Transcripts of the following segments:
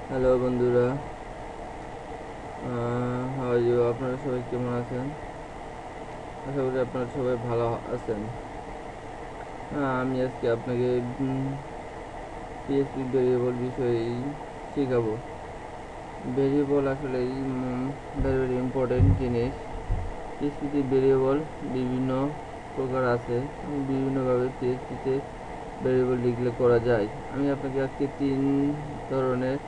Hello বন্ধুরা, how are you? আপনারা সবাই কেমন আছেন? আশা করি আপনারা সবাই ভালো আছেন। আমি আজকে আপনাকে পিএসপি ভেরিয়েবল বিষয়ে শেখাবো। ভেরিয়েবল আসলে ভেরি ভেরি ইম্পর্টেন্ট জিনিস। পিএসপিতে ভেরিয়েবল বিভিন্ন প্রকার আছে, বিভিন্নভাবে পিএসপিতে ভেরিয়েবল ডিক্লেয়ার করা যায়। আমি আপনাকে আজকে 3 ধরনের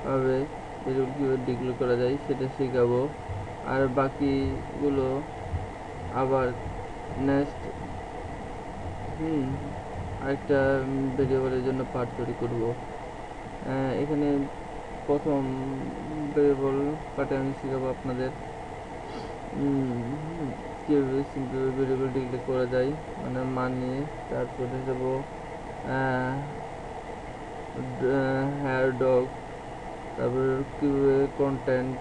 ভাবে ভেরিয়েবল কীভাবে ডিক্লেয়ার করা যায় সেটা শেখাবো। আর বাকিগুলো আবার নেক্সট আরেকটা ভেরিয়েবলের জন্য পার্ট তৈরি করব। এখানে প্রথম ভেরিয়েবল পার্টে আমি শেখাবো আপনাদের কীভাবে সিম্পল ভেরিয়েবল ডিক্লেয়ার করা যায়, মানে মান নিয়ে। তারপরে দেবো হেয়ার ডগ, তারপরে কীভাবে কন্টেন্ট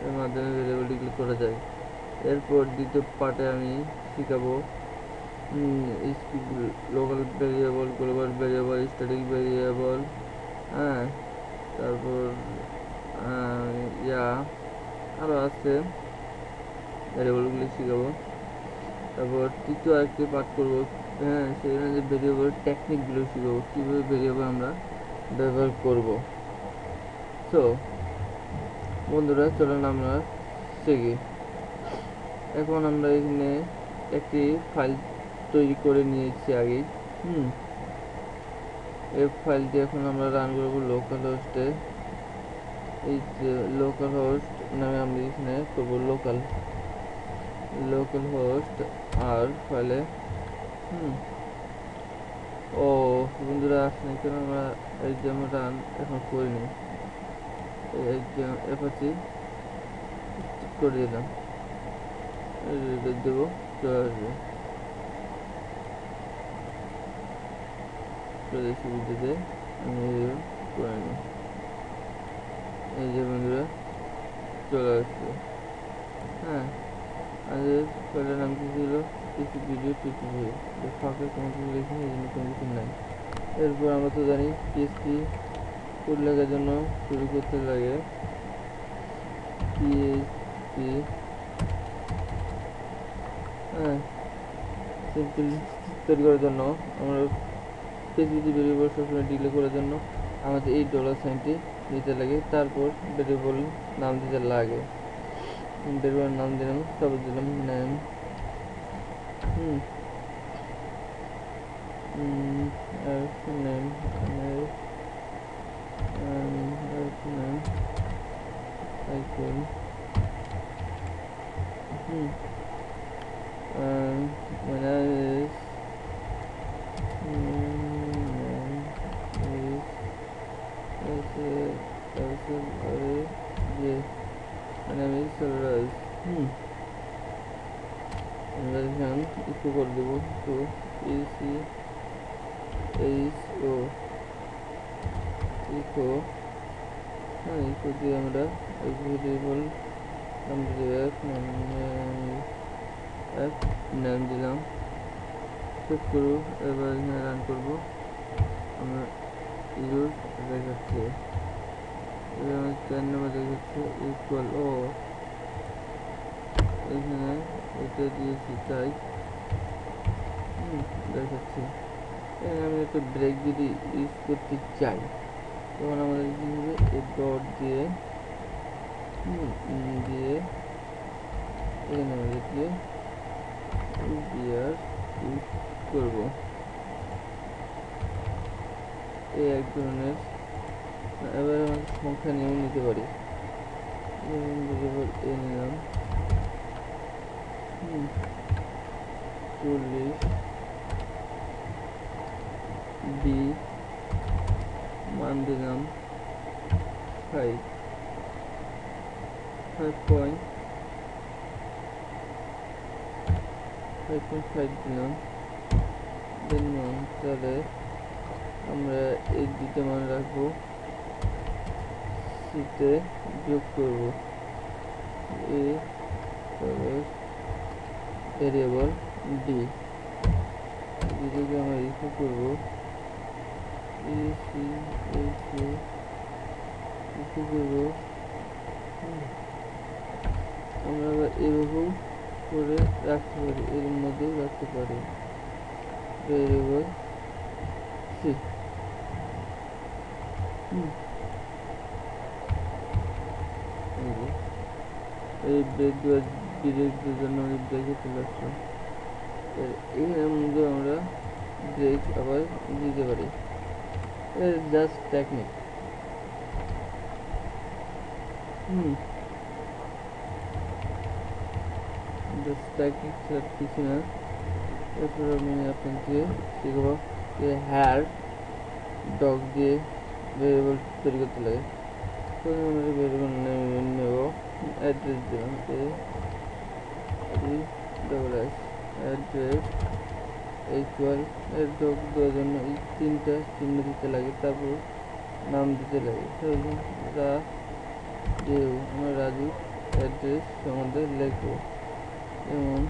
এর মাধ্যমে ভেরিয়েবল ডিক্লেয়ার করা যায়। এরপর দ্বিতীয় পার্টে আমি শেখাবো local variable, global variable, static variable, হ্যাঁ, তারপর আরও আছে, ভেরিয়েবলগুলি শেখাবো। তারপর তৃতীয় আরেকটি পাঠ করবো, সেখানে যে ভেরিয়েবল টেকনিকগুলো শেখাবো, কীভাবে ভেরিয়েবল আমরা ব্যবহার করব। সো বন্ধুরা, চলুন আমরা শিখি। এখন আমরা এখানে একটি ফাইল তৈরি করে নিয়েছি আগেই। এই ফাইলটি এখন আমরা রান করব লোকাল হোস্টে। এই যে লোকাল হোস্ট নামে আমরা এখানে করব লোকাল হোস্ট আর ফাইলে ও বন্ধুরা, আসলে কেন আমরা এক্সাম রান এখন করিনি, এক্সাম অ্যাপাচি করে দিলাম, দেবো, চলে আসবে সুবিধাতে আমি করে নিই। এই যে বন্ধুরা, চলে আসবে। আমাদের ফাইলের নাম কি ছিল? কিছু ভিডিও টিপি, ফাঁকে কোনো কিছু লিখিনি, এই জন্য কোনো কিছু নাই। এরপর আমরা তো জানি পিএসপি কোড লেখার জন্য শুরু করতে লাগে পিএসপি, সিম্পল তৈরি করার জন্য আমরা পিএসপি ভেরিয়েবল সবসময় ডিক্লেয়ার করার জন্য আমাদের এই $সাইনটি দিতে লাগে। তারপর ভেরিয়েবল নাম দিতে লাগে। ভেরিয়েবল নাম দিলাম, তারপর দিলাম name, my name is Suraj. আমরা এখানে ইকো করে দেবো, তো ECHO ইকো, ইকো দিয়ে আমরা ভেরিয়েবল নাম নাম দিলাম, সেভ করবো। এবার এখানে রান করবো, আমরা ইউজ দেখাচ্ছে, এবার আমার 4 নম্বর দেখাচ্ছে ইকুয়াল, এখানে এটা দিয়েছি তাই দেখাচ্ছে। এখানে আমি একটা ব্রেক যদি ইউজ করতে চাই, তখন আমাদের কী হবে, এই ডট দিয়ে এখানে আমাদেরকে বিয়ার ইউজ করবো। এই এক ধরনের, এবার আমরা সংখ্যা নিয়েও নিতে পারি, এ নিলাম 40, বি মান দিলাম 5.5 দিলাম, দেন মান। তাহলে আমরা এই দুটো মান রাখবো, সিতে যোগ করবো এ ভেরিয়েবল ডি, দুটোকে আমরা ইকো করবো কি করবো, আমরা আবার এভাবেও করে রাখতে পারি, এর মধ্যেও রাখতে পারি ভেরিয়েবল সি। এই ব্রেক দেওয়ার ডিরেক্টের জন্য আমি ব্রেকে চলে আসলাম। এখানের মধ্যে আমরা ব্রেক আবার দিতে পারি, জাস্ট টেকনিক। জাস্ট টেকনিক ছাড়া কিছু না। এরপর আমি আপনাকে শিখবো যে হ্যার ডগ দিয়ে ভেরিয়েবল তৈরি করতে লাগে। প্রথমে আমরা ভেরিয়েবল নেব, অ্যাড্রেস দেবেন ADSS অ্যাড্রেস ইকুয়াল এর ডগ দেওয়ার জন্য এই তিনটা চিহ্ন দিতে লাগে, তারপর নাম দিতে লাগে। আমরা রাজু অ্যাড্রেস সম্বন্ধে লিখবো, যেমন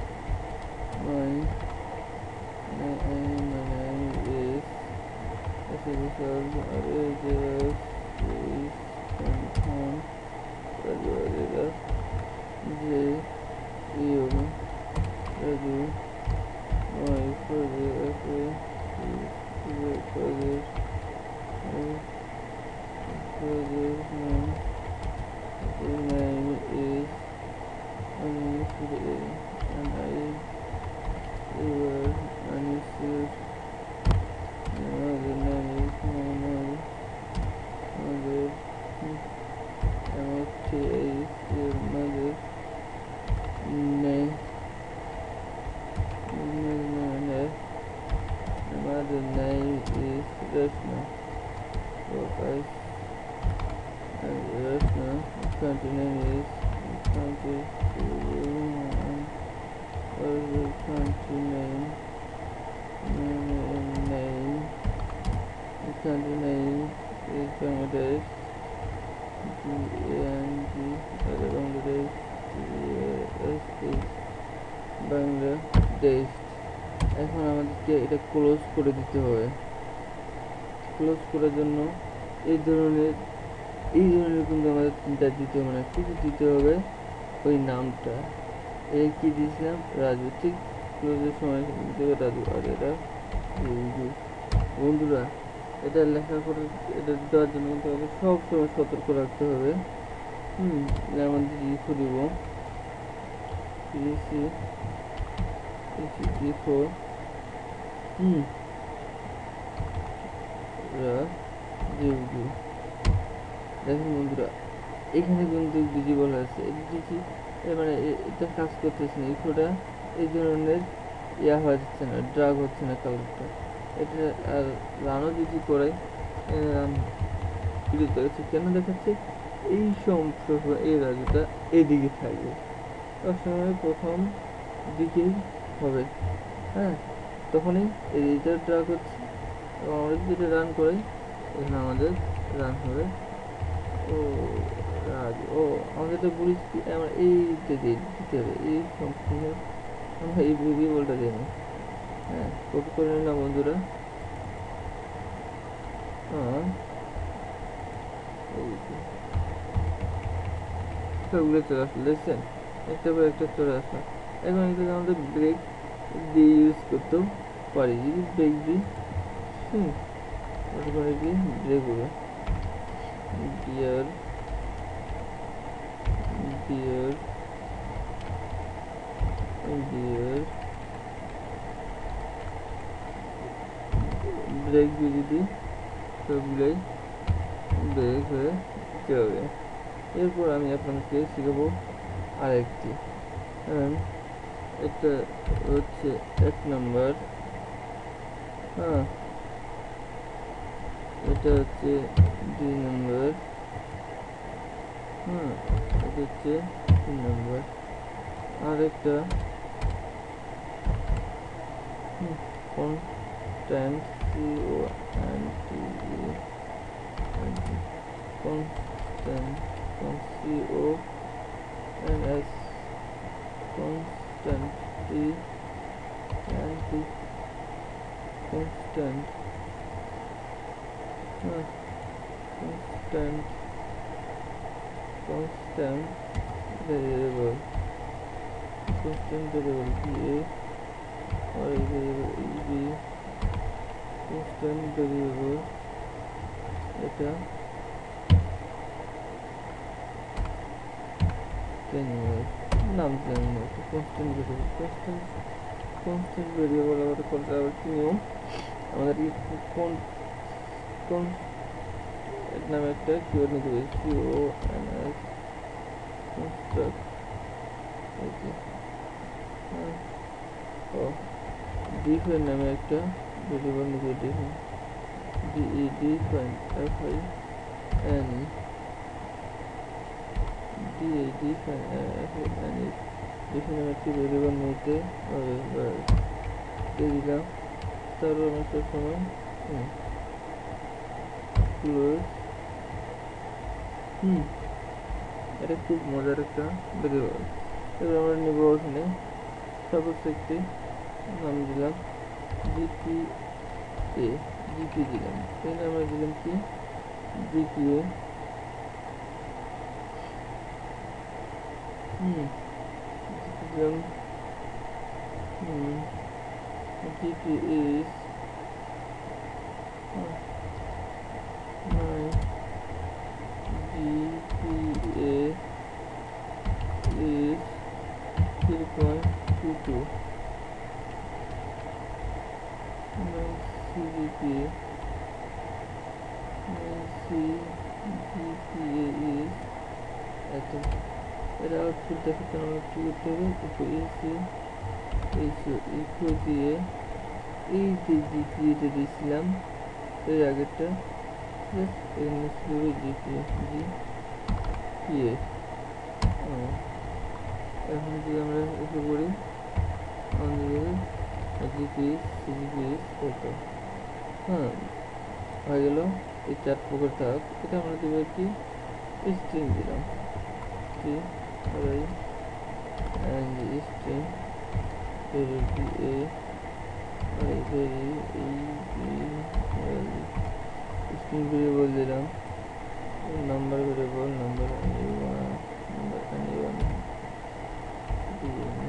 my name is Rashna. So Rashna, country name is country country name country name is Bangladesh, Bangladesh, Bangladesh. এখন আমাদেরকে এটা ক্লোজ করে দিতে হবে। ক্লোজ করার জন্য এই ধরনের কিন্তু আমাদের তিনটা দিতে হবে না, কিছু দিতে হবে ওই নামটা। এই কি দিয়েছিলাম, রাজু, ঠিক ক্লোজের সময় দিতে হবে রাজু। আর এটা বন্ধুরা, এটা লেখা করে এটা দেওয়ার জন্য কিন্তু আমাদের সবসময় সতর্ক রাখতে হবে। আমাদের লিখে দিব লিখো দেখুন বন্ধুরা, এখানে কিন্তু ভিজিবল আছে, মানে এটা কাজ করতেছে না, ইকোটা এই ধরনের হওয়া যাচ্ছে না, ড্রাগ হচ্ছে না কালারটা। এটা আর রানও যদি করে রান দেখাচ্ছে, কেন দেখাচ্ছে, এই সম্পর্ক এই রাজুটা এদিকে থাকবে, সবসময় প্রথম দিকেই হবে। হ্যাঁ, তখনই এইটা ড্রাগ হচ্ছে, এবং আমরা যদি এটা রান করি এখানে আমাদের রান হবে। আমাদের তো বুঝি আমরা এইটা দিতে হবে, এই সম্পূর্ণ আমরা এই ভেরিয়েবলটা দিই। হ্যাঁ, কপি করে নিলাম বন্ধুরা। সবগুলো চলে আসলো, দেখছেন, একটা পর একটা চলে আসলো। এখন এটাকে আমাদের ব্রেক দিয়ে ইউজ করতেও পারি, যদি ব্রেক দিই ওটা কি ব্রেক হবে ডিয়ার ব্রেক দিয়ে যদি সবগুলোই ব্রেক হয়ে যাবে। এরপর আমি আপনাকে শিখাবো আরেকটি, একটা হচ্ছে 1 নম্বর, এটা হচ্ছে 2 নম্বর, এটা হচ্ছে 3 নম্বর, আরেকটা constant constant constant variable va or a variable eb constant variable এটা নাম জানি না constant variable আমাদের করতে হবে কি নিয়ম আমাদের কোন কোন এর নামে একটা কিওয়ার্ড নিতে হবে CONS construct ও define নামে একটা ভেরিয়েবল নিতে define define define define একটি ভেরিয়েবল নিতে হবে দিয়ে দিলাম তারপর একটা সময় ক্লোজ এটা খুব মজার একটা ভেরিয়েবল এবার আমরা নেব ওখানে সাপোজ একটি নাম দিলাম জিপি দিলাম তাহলে আমরা দিলাম কি জিপিএ দিলাম GP is my GPA is 3.22 my CGPA is এত এর আউটপুট দেখাতে আমরা কি করতে হবে একটু ইকো দিয়ে এই যে জিপিএটা দিয়েছিলাম এর আগেরটা জিপিএ এখন যদি আমরা এসে করি আমাদের সিজিপিএস কত হয়ে গেল এই 4 প্রকার থাক এটা আমরা দেবো কি স্ট্রিং দিলাম string array and string variable string variable দিলাম number variable number anyone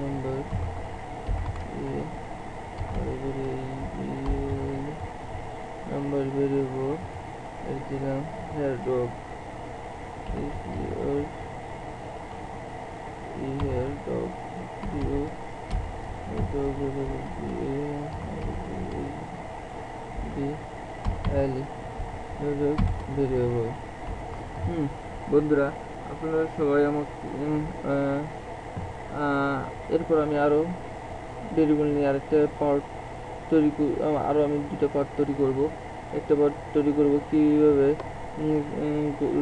number a number variable দিলাম here dog is your here dog view dog variable বন্ধুরা আপনারা সবাই আমাকে এরপর আমি আরো ভেরিয়েবল নিয়ে আরেকটা পার্ট তৈরি আরো আমি দুটো পার্ট তৈরি করব একটা পার্ট তৈরি করব কিভাবে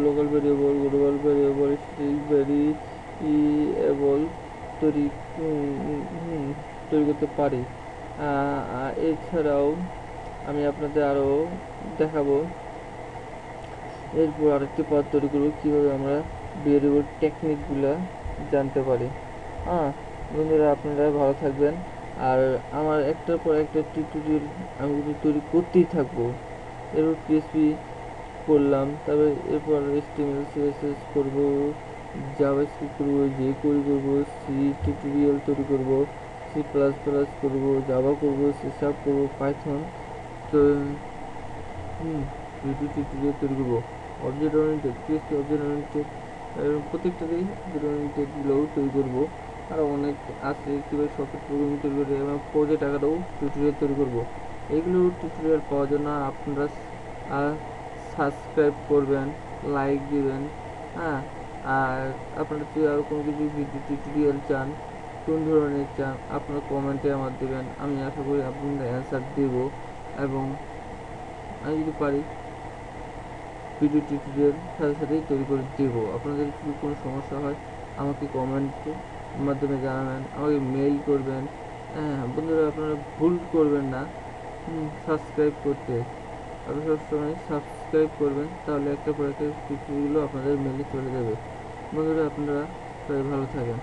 local variable global variable string variable তৈরি করতে পারি এছাড়াও আমি আপনাদের আরো দেখাবো এরপর আরেকটি পার্ট তৈরি করব কিভাবে আমরা ভেরিয়েবল টেকনিকগুলো জানতে পারি বন্ধুরা আপনারা ভালো থাকবেন আর আমার একটার পর একটা টিউটোরিয়াল আমি কিন্তু তৈরি করতেই থাকবো এরপর পিএসপি করলাম তারপরে এরপর HTML CSS করব জাভাস্ক্রিপ্ট করব jQuery করব সি টিউটোরিয়াল তৈরি করব C++ করব জাভা করব C# করব পাইথন তো ভিডিও টিউটোরিয়াল তৈরি করব object oriented PHP object oriented প্রত্যেকটাতেই অবজেক্ট ওরিয়েন্টেডগুলোও তৈরি করব আরও অনেক আছে কীভাবে সফটওয়্যার প্রোগ্রামিং তৈরি করে এবং প্রজেক্ট আকারেও টিউটোরিয়াল তৈরি করব এগুলো টিউটোরিয়াল পাওয়ার জন্য আপনারা সাবস্ক্রাইব করবেন লাইক দিবেন আর আপনারা যদি আরও কোনো কিছু ভিডিও টিউটোরিয়াল চান কোন ধরনের চান আপনারা কমেন্টে আমার দেবেন আমি আশা করি আপনাদের অ্যান্সার দেব এবং আমি যদি পারি ভিডিও টিউটোরিয়াল সাথে সাথেই তৈরি করে দেব আপনাদের যদি কোনো সমস্যা হয় আমাকে কমেন্টের মাধ্যমে জানাবেন আমাকে মেইল করবেন বন্ধুরা আপনারা ভুল করবেন না সাবস্ক্রাইব করতে আপনারা সবসময় সাবস্ক্রাইব করবেন তাহলে একটা পর একটা টিউটোরিয়ালগুলো আপনাদের মেইলে চলে যাবে বন্ধুরা আপনারা সবাই ভালো থাকেন